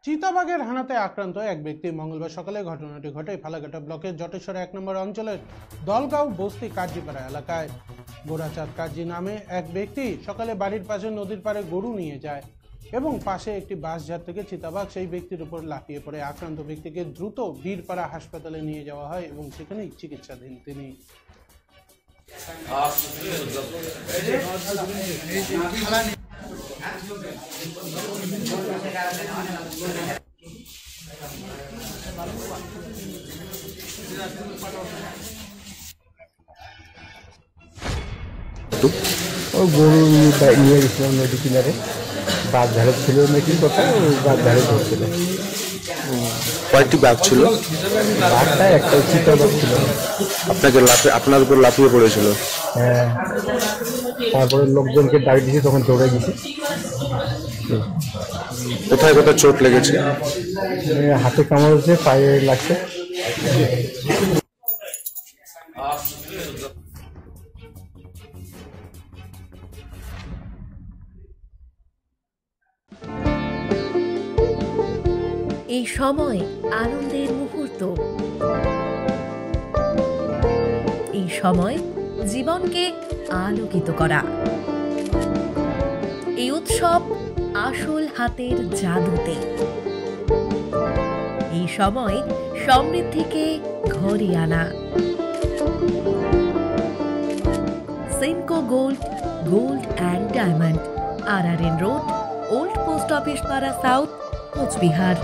চিতাবাঘের হানাতে আক্রান্ত এক ব্যক্তি। মঙ্গলবার সকালে ঘটনাটি ঘটে ফালাকাটা ব্লকের জটেশ্বর 1 নম্বর অঞ্চলের দলগাঁও বস্তি কার্জিপাড়া এলাকায়। গোরাচাঁদ কার্জি নামে এক ব্যক্তি সকালে বাড়ির পাশে নদীর পাড়ে গরু নিয়ে যায় এবং পাশে একটি বাঁশঝাড় থেকে চিতাবাঘ সেই ব্যক্তির উপর লাফিয়ে পড়ে। আক্রান্ত ব্যক্তিকে দ্রুত বীরপাড়া হাসপাতালে নিয়ে যাওয়া হয় এবং সেখানেই চিকিৎসাধীন তিনি। গরু নিয়ে গেছিলাম নদী কিনারে, বাঘ ধারে ছিল নাকি কথা, ওই বাঘ ধারে ধরছিল। কয়েকটি বাঘ ছিল? বাঘটা একটা চিতাবাঘ ছিল। আপনার উপর লাফিয়ে পড়েছিল? হ্যাঁ, তারপরে লোকজনকে ডাক দিয়েছি, তখন দৌড়ে গেছি। কোথায় কোথায় চোট লেগেছে? হাতে কামড়েছে, পায়ে লাগছে। এই সময় আনন্দের মুহূর্ত, এই সময় জীবনকে আলোকিত করা, এই উৎসব আসল হাতের জাদুতে। এই সময় সমৃদ্ধিকে ঘরে আনা। Senco gold, gold and diamond, RRN road, old post office পাড়া সাউথ, কোচবিহার।